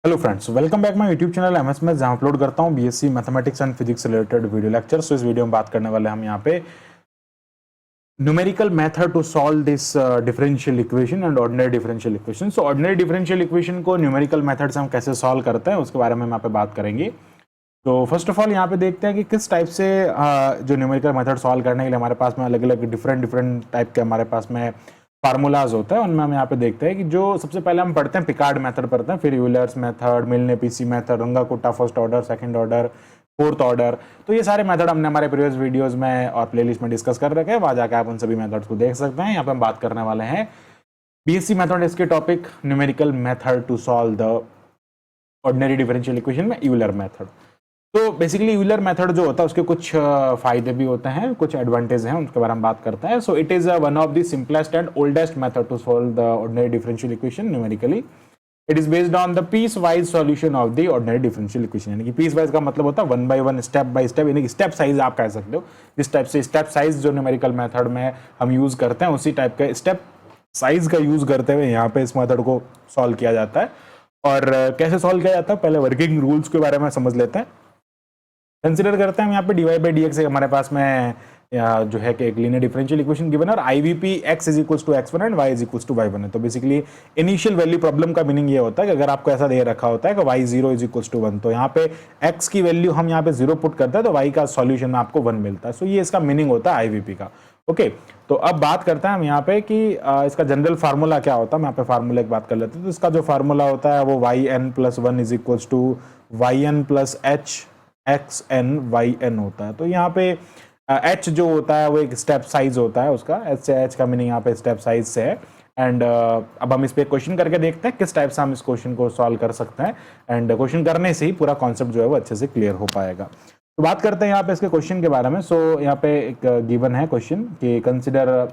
Hello friends, welcome back my YouTube channel MS में, जहां upload करता हूं बीएससी मैथमेटिक्स एंड फिजिक्स से रिलेटेड वीडियो लेक्चर्स। तो इस वीडियो में बात करने वाले हम यहां पे numerical method to solve this differential equation and ordinary differential equation. So ordinary differential equation को न्यूमेरिकल मेथड से हम कैसे सॉल्व करते हैं उसके बारे में हम यहाँ पे बात करेंगे। तो फर्स्ट ऑफ ऑल यहाँ पे देखते हैं कि किस टाइप से जो न्यूमेरिकल मेथड सॉल्व करने के लिए हमारे पास में अलग अलग डिफरेंट टाइप के हमारे पास में फार्मूलाज होता है। उनमें हम यहाँ पे देखते हैं कि जो सबसे पहले हम पढ़ते हैं पिकार्ड मेथड पढ़ते हैं, फिर Euler's method, Milne PC method, Runge Kutta first order, second order, fourth order. तो ये सारे मेथड हमने हमारे प्रीवियस वीडियोस में और प्लेलिस्ट में डिस्कस कर रखे हैं, वहां जाकर आप उन सभी मेथड्स को देख सकते हैं। यहाँ पे हम बात करने वाले हैं बीएससी मैथमेटिक्स के topic numerical method to solve the ordinary differential equation में यूलर मेथड। तो बेसिकली यूलर मेथड जो होता है उसके कुछ फायदे भी होते हैं, कुछ एडवांटेज हैं, उनके बारे में बात करते हैं। So it is one of the simplest and oldest method to solve the ordinary differential equation numerically. It is based on the piecewise solution of the ordinary differential equation. यानी कि piecewise का मतलब होता है one by one, step by step, यानी कि step size आप कह सकते हो। जिस टाइप से स्टेप साइज जो न्यूमेरिकल मेथड में हम यूज करते हैं, उसी टाइप का स्टेप साइज का यूज करते हुए यहाँ पे इस मेथड को सॉल्व किया जाता है। और कैसे सॉल्व किया जाता है, पहले वर्किंग रूल्स के बारे में समझ लेते हैं। कंसिडर करते हैं हम यहाँ पे dy बाई dx हमारे पास में जो है कि एक लीनियर डिफरेंशियल इक्वेशन गिवन है और IVP x is equals to x1 and y is equals to y1 है। तो बेसिकली इनिशियल वैल्यू प्रॉब्लम का मीनिंग ये होता है कि अगर आपको ऐसा दे रखा होता है कि y0 इज इक्वल्स टू 1, तो यहाँ पे x की वैल्यू हम यहाँ पे 0 पुट करते हैं तो y का सॉल्यूशन में आपको 1 मिलता है। सो ये इसका मीनिंग होता है IVP का। ओके, तो अब बात करते हैं हम यहाँ पे कि इसका जनरल फार्मूला क्या होता है। हम यहाँ पे फार्मूला की बात कर लेते हैं। तो इसका जो फार्मूला होता है वो yn plus 1 is equals to yn plus h xn yn होता है। तो यहाँ पे h जो होता है वो एक स्टेप साइज होता है उसका, h से h का मीनिंग यहाँ पे स्टेप साइज से है। एंड अब हम इस पे क्वेश्चन करके देखते हैं किस टाइप से हम इस क्वेश्चन को सॉल्व कर सकते हैं। एंड क्वेश्चन करने से ही पूरा कॉन्सेप्ट जो है वो अच्छे से क्लियर हो पाएगा। तो बात करते हैं यहाँ पे इसके क्वेश्चन के बारे में। सो यहाँ पे एक गिवन है क्वेश्चन कि consider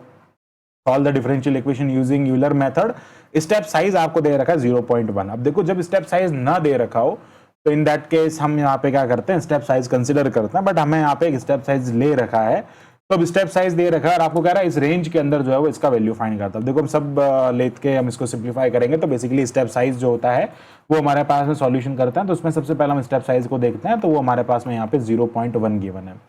solve the differential equation using Euler method. Step size आपको दे रखा है 0.1। अब देखो, जब स्टेप साइज ना दे रखा हो तो इन दैट केस हम यहाँ पे क्या करते हैं, स्टेप साइज कंसीडर करते हैं। बट हमें यहाँ पे एक स्टेप साइज ले रखा है, तो अब स्टेप साइज दे रखा है और आपको कह रहा है इस रेंज के अंदर जो है वो इसका वैल्यू फाइंड करता है। देखो, हम सब लेट के हम इसको सिंप्लीफाई करेंगे तो बेसिकली स्टेप साइज जो होता है वो हमारे पास में सॉल्यूशन करते हैं। तो उसमें सबसे पहले हम स्टेप साइज को देखते हैं, तो वो हमारे पास में यहाँ पे 0.1 गिवन है।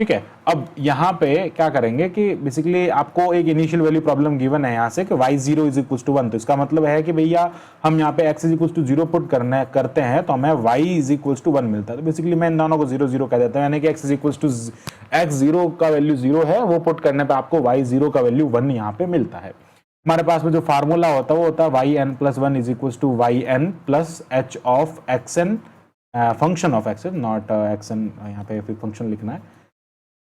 ठीक है, अब यहाँ पे क्या करेंगे कि बेसिकली आपको एक इनिशियल वैल्यू प्रॉब्लम गिवन है यहाँ से कि y0 इज इक्वल टू 1। तो इसका मतलब है कि भैया हम यहाँ पे x is equal to 0 put करते हैं तो हमें y इज इक्वल टू 1 मिलता है। तो बेसिकली मैं इन दोनों को 0 0 कह देता हूँ, यानी कि x is equal to x0 का वैल्यू 0 है, वो पुट करने पर आपको y0 का वैल्यू 1 यहाँ पे मिलता है। हमारे पास में जो फार्मूला होता है वो होता है yn plus 1 is equal to yn plus h of xn, function of xn, not xn, यहाँ पे फंक्शन लिखना है,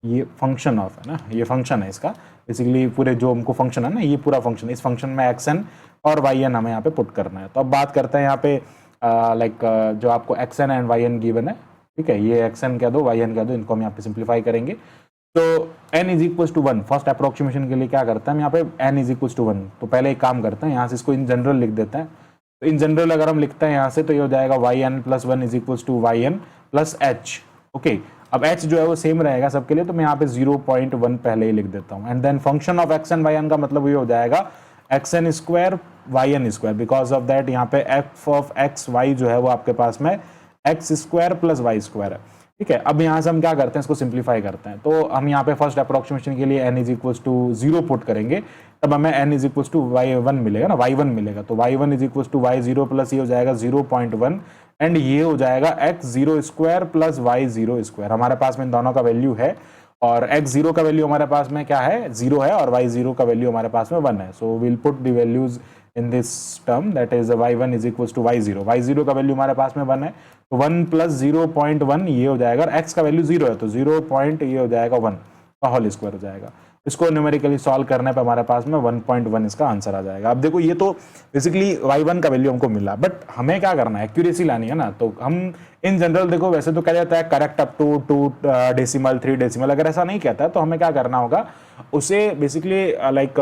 ये फंक्शन ऑफ है ना, ये फंक्शन है इसका। बेसिकली पूरे जो हमको फंक्शन है ना, ये पूरा फंक्शन, इस फंक्शन में xn और yn हमें यहाँ पे पुट करना है। तो अब बात करते हैं यहाँ पे जो आपको xn एंड yn गिवन है। ठीक है, ये xn कह दो, yn कह दो, इनको हम यहाँ पे सिंप्लीफाई करेंगे। तो n is equal to 1, first approximation के लिए क्या करते हैं हम यहाँ पे, n इज इक्वल टू 1। तो पहले एक काम करते हैं, यहाँ से इसको इन जनरल लिख देते हैं। तो इन जनरल अगर हम लिखते हैं यहाँ से, तो ये हो जाएगा yn plus 1 is equal to yn plus h। Okay, अब h जो है वो सेम रहेगा सबके लिए, तो मैं यहाँ पे 0.1 पहले ही लिख देता हूँ। And then function of xn yn का मतलब ये हो जाएगा xn square yn square, because of that यहाँ पे f ऑफ x y जो है वो आपके पास में x square plus y square है। ठीक है, अब यहाँ से हम क्या करते हैं, इसको सिंप्लीफाई करते हैं। तो हम यहाँ पे फर्स्ट अप्रोक्सीमेशन के लिए n is equal to 0 put करेंगे, तब हमें n is equal to y1 मिलेगा ना, y1 मिलेगा। तो y1 is equal to y0 plus ये हो जाएगा 0.1 एंड ये हो जाएगा x0 square plus y0 square. हमारे पास में इन दोनों का वैल्यू है और x0 का वैल्यू हमारे पास में क्या है, 0 है, और y0 का वैल्यू हमारे पास में 1 है। So we'll put the values in this term, that is y1 is equal to y0। y0 का वैल्यू हमारे पास में 1 है, तो 1 प्लस 0.1 ये हो जाएगा, और x का वैल्यू 0 है तो 0 पॉइंट ये हो जाएगा 1 का होल स्क्वायर हो जाएगा। इसको न्यूमेरिकली सॉल्व करने पे हमारे पास में 1.1 इसका आंसर आ जाएगा। अब देखो, ये तो बेसिकली y1 का वैल्यू हमको मिला, बट हमें क्या करना है, एक्यूरेसी लानी है ना। तो हम इन जनरल देखो, वैसे तो कहा जाता है correct up to 2 decimal 3 decimal, अगर ऐसा नहीं कहता है तो हमें क्या करना होगा, उसे बेसिकली लाइक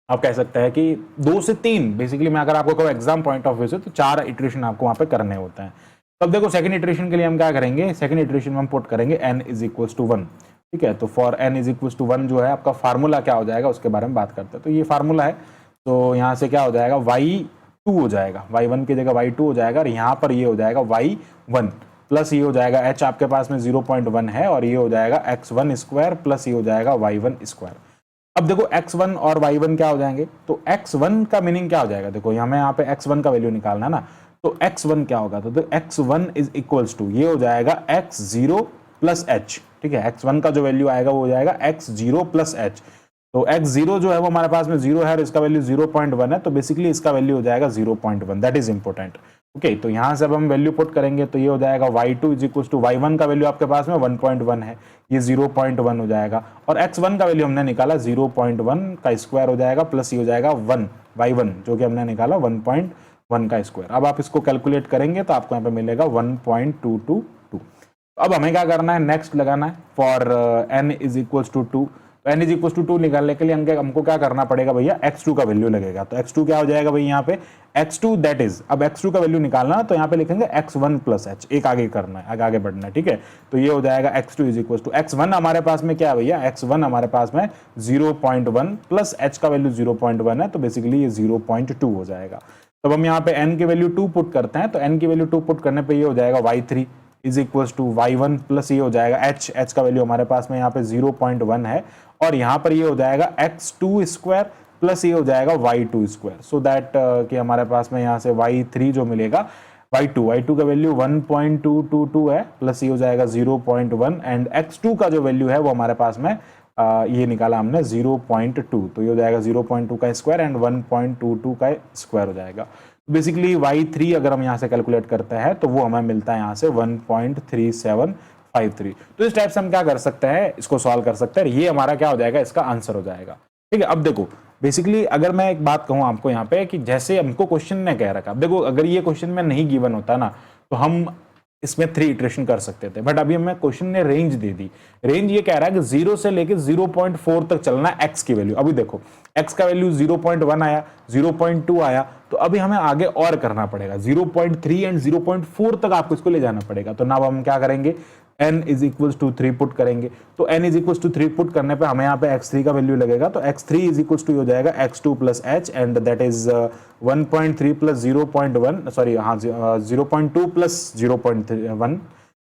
आप कह सकते हैं कि 2 से 3, बेसिकली मैं अगर आपको कहूँ एग्जाम पॉइंट ऑफ व्यू से, तो 4 इटरेशन आपको वहाँ पे करने होते हैं। तब देखो सेकंड इटरेशन के लिए हम क्या करेंगे, सेकंड इटरेशन में हम पुट करेंगे n इज इक्वल टू 1। ठीक है, तो for n is equal to 1 जो है आपका फार्मूला क्या हो जाएगा उसके बारे में बात करते हैं। तो ये फार्मूला है, तो यहाँ से क्या हो जाएगा, y 2 हो जाएगा, y1 की जगह y2 हो जाएगा, और यहाँ पर ये हो जाएगा y1 प्लस ये हो जाएगा h आपके पास में 0.1 है, और ये हो जाएगा x1 स्क्वायर प्लस ये हो जाएगा y1 स्क्वायर। अब देखो x1 और y1 क्या हो जाएंगे, तो x1 का मीनिंग क्या हो जाएगा, देखो हमें यहाँ पे x1 का वैल्यू निकालना है ना, तो x1 क्या होगा, तो x1 इज इक्वल्स टू ये हो जाएगा x0 प्लस h, ठीक है, x1 का जो वैल्यू आएगा वो हो जाएगा x0 प्लस h, तो x0 जो है वो हमारे पास में 0 है और इसका वैल्यू 0.1 है, तो बेसिकली इसका वैल्यू हो जाएगा 0.1, दैट इज इंपॉर्टेंट। ओके, तो यहां से अब हम वैल्यू पुट करेंगे तो ये हो जाएगा y2 is equal to y1 का वैल्यू आपके पास में 1.1 है, ये 0.1 हो जाएगा, और x1 का वैल्यू हमने निकाला 0.1 का स्क्वायर हो जाएगा, प्लस ये हो जाएगा 1 y1 जो कि हमने निकाला 1.1 का स्क्वायर। अब आप इसको कैलकुलेट करेंगे तो आपको यहाँ पे मिलेगा 1.222। अब हमें क्या करना है, नेक्स्ट लगाना है for n is equal to 2, तो n इज इक्वल टू 2 निकालने के लिए हमको क्या करना पड़ेगा भैया, x2 का वैल्यू लगेगा, तो x2 क्या हो जाएगा भाई यहाँ पे x2 दैट इज, अब x2 का वैल्यू निकालना तो यहाँ पे लिखेंगे x1 प्लस h, एक आगे करना है, आगे बढ़ना है, ठीक है, तो ये हो जाएगा x2 is equal to x1 हमारे पास में क्या है भैया, x1 हमारे पास में 0.1 प्लस h का वैल्यू 0.1 है, तो बेसिकली ये 0.2 हो जाएगा। तब हम यहाँ पे n की वैल्यू 2 पुट करते हैं, तो n की वैल्यू 2 पुट करने पे ये हो जाएगा y3 is equal to y1 plus ये हो जाएगा h का वैल्यू हमारे पास में यहाँ पे 0.1 है, और यहाँ पर ये हो जाएगा x2 स्क्वायर प्लस ये हो जाएगा y2 स्क्वायर, सो दैट कि हमारे पास में यहाँ से y3 जो मिलेगा y2 का वैल्यू 1.222 है, प्लस ये हो जाएगा 0.1, एंड x2 का जो वैल्यू है वो हमारे पास में ये निकाला हमने 0.2, तो ये हो जाएगा 0.2 का स्क्वायर एंड 1.22 का स्क्वायर हो जाएगा। बेसिकली y3 अगर हम यहाँ से कैलकुलेट करते हैं तो वो हमें मिलता है यहाँ से 1.3753। तो इस टाइप से हम क्या कर सकते हैं, इसको सॉल्व कर सकते हैं, ये हमारा क्या हो जाएगा, इसका आंसर हो जाएगा, ठीक है। अब देखो बेसिकली अगर मैं एक बात कहूँ आपको यहाँ पे कि जैसे हमको क्वेश्चन ने कह रखा, देखो अगर ये क्वेश्चन में नहीं गिवन होता ना तो हम इसमें 3 इटरेशन कर सकते थे, बट अभी हमें क्वेश्चन ने रेंज दे दी, रेंज ये कह रहा है कि 0 से लेके 0.4 तक चलना है x की वैल्यू। अभी देखो x का वैल्यू 0.1 आया, 0.2 आया, तो अभी हमें आगे और करना पड़ेगा, 0.3 एंड 0.4 तक आपको इसको ले जाना पड़ेगा। तो नाउ हम क्या करेंगे, n is equal to 3 put करेंगे, तो n is equal to 3 put करने पे हमें यहाँ पे x3 का वैल्यू लगेगा, तो x3 इज इक्वल टू हो जाएगा x2 plus h and that is 1.3 plus 0.1 sorry हाँ 0.2 प्लस 0.1,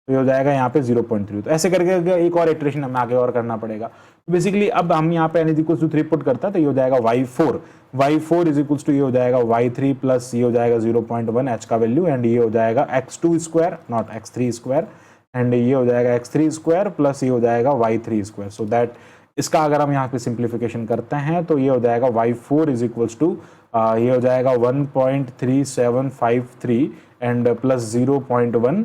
तो ये हो जाएगा यहाँ पे 0.3। तो ऐसे करके एक और इटरेशन हमें आगे और करना पड़ेगा। तो बेसिकली अब हम यहाँ पे n is equal to 3 put करता है तो ये हो जाएगा y4 इज इक्वल टू ये हो जाएगा y3 प्लस ये हो जाएगा 0.1 h का वैल्यू, एंड ये हो जाएगा x2 square not x3 square, and ये हो जाएगा x3 स्क्वायर प्लस ये हो जाएगा y3 स्क्वायर, सो दैट इसका अगर हम यहाँ पे सिंप्लीफिकेशन करते हैं तो ये हो जाएगा y4 इज इक्वल्स टू ये हो जाएगा 1.3753 एंड प्लस 0.1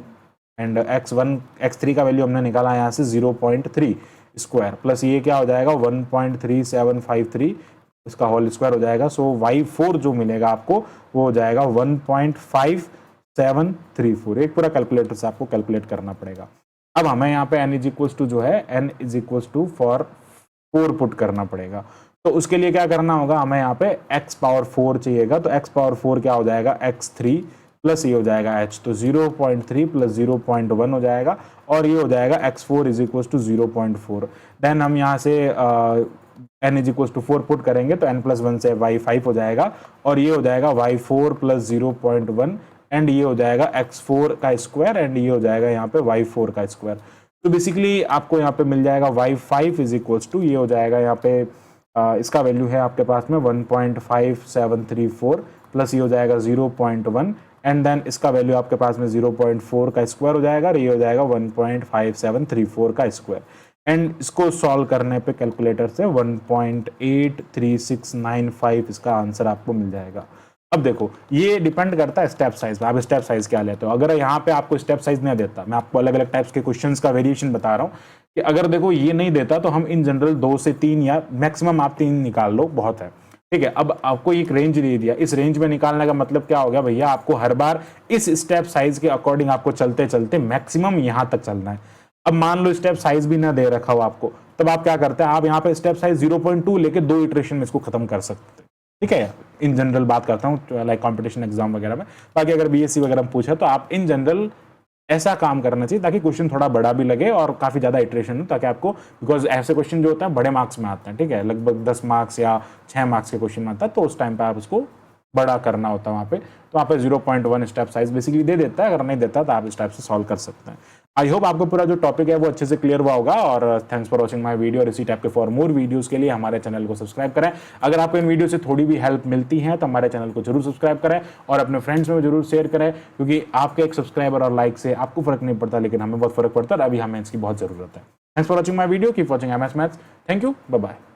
एंड x3 का वैल्यू हमने निकाला यहाँ से 0.3 स्क्वायर, प्लस ये क्या हो जाएगा 1.3753 इसका होल स्क्वायर हो जाएगा। सो y4 जो मिलेगा आपको वो हो जाएगा 1.5734, एक पूरा कैलकुलेटर से आपको कैलकुलेट करना पड़ेगा। अब हमें यहाँ पे n इज इक्वल्स टू जो है n is equals to for 4 put करना पड़ेगा, तो उसके लिए क्या करना होगा, हमें यहाँ पे x पावर 4 चाहिएगा, तो x पावर 4 क्या हो जाएगा x3 प्लस ये हो जाएगा h, तो 0.3 प्लस 0.1 हो जाएगा, और ये हो जाएगा x4 is equals to 0.4। Then हम यहाँ से n is equals to 4 put करेंगे तो n प्लस 1 से y5 हो जाएगा, और ये हो जाएगा y4 प्लस 0.1 एंड ये हो जाएगा x4 का स्क्वायर एंड ये हो जाएगा यहाँ पे y4 का स्क्वायर। तो बेसिकली आपको यहाँ पे मिल जाएगा y5 इज इक्वल्स टू ये हो जाएगा यहाँ पे इसका वैल्यू है आपके पास में 1.5734 प्लस ये हो जाएगा 0.1 एंड देन इसका वैल्यू आपके पास में 0.4 का स्क्वायर हो जाएगा, और ये हो जाएगा 1.5734 का स्क्वायर, एंड इसको सॉल्व करने पे कैलकुलेटर से 1.83695 इसका आंसर आपको मिल जाएगा। अब देखो ये डिपेंड करता है स्टेप साइज पे, आप स्टेप साइज क्या लेते हो। अगर यहाँ पे आपको स्टेप साइज नहीं देता, मैं आपको अलग अलग टाइप्स के क्वेश्चंस का वेरिएशन बता रहा हूँ कि अगर देखो ये नहीं देता तो हम इन जनरल 2 से 3 या मैक्सिमम आप 3 निकाल लो, बहुत है, ठीक है। अब आपको एक रेंज दे दिया, इस रेंज में निकालने का मतलब क्या हो गया भैया, आपको हर बार इस स्टेप साइज के अकॉर्डिंग आपको चलते चलते मैक्सिमम यहाँ तक चलना है। अब मान लो स्टेप साइज भी ना दे रखा हो आपको, तब आप क्या करते हैं, आप यहाँ पे स्टेप साइज 0.2 लेके 2 इटरेशन में इसको खत्म कर सकते हैं, ठीक है। इन जनरल बात करता हूँ लाइक कंपटीशन एग्जाम वगैरह में, बाकी अगर बीएससी वगैरह में पूछे तो आप इन जनरल ऐसा काम करना चाहिए ताकि क्वेश्चन थोड़ा बड़ा भी लगे और काफी ज्यादा इटरेशन हो, ताकि आपको, बिकॉज ऐसे क्वेश्चन जो होते हैं बड़े मार्क्स में आते हैं, ठीक है, लगभग 10 मार्क्स या 6 मार्क्स के क्वेश्चन में आता है, तो उस टाइम पे आप उसको बड़ा करना होता है वहाँ पे, तो वहाँ पे 0.1 स्टेप साइज बेसिकली दे देता है, अगर नहीं देता तो आप इस टाइप से सॉल्व कर सकते हैं। आई होप आपको पूरा जो टॉपिक है वो अच्छे से क्लियर हुआ होगा, और thanks for watching my video. और इसी टाइप के फॉर मोर वीडियोस के लिए हमारे चैनल को सब्सक्राइब करें। अगर आपको इन वीडियो से थोड़ी भी हेल्प मिलती है तो हमारे चैनल को जरूर सब्सक्राइब करें और अपने फ्रेंड्स में जरूर शेयर करें, क्योंकि आपके एक सब्सक्राइबर और लाइक से आपको फर्क नहीं पड़ता, लेकिन हमें बहुत फर्क पड़ता है, अभी हमें इसकी बहुत जरूरत है। Thanks for watching my video, keep watching MS Maths। Thank you, bye bye.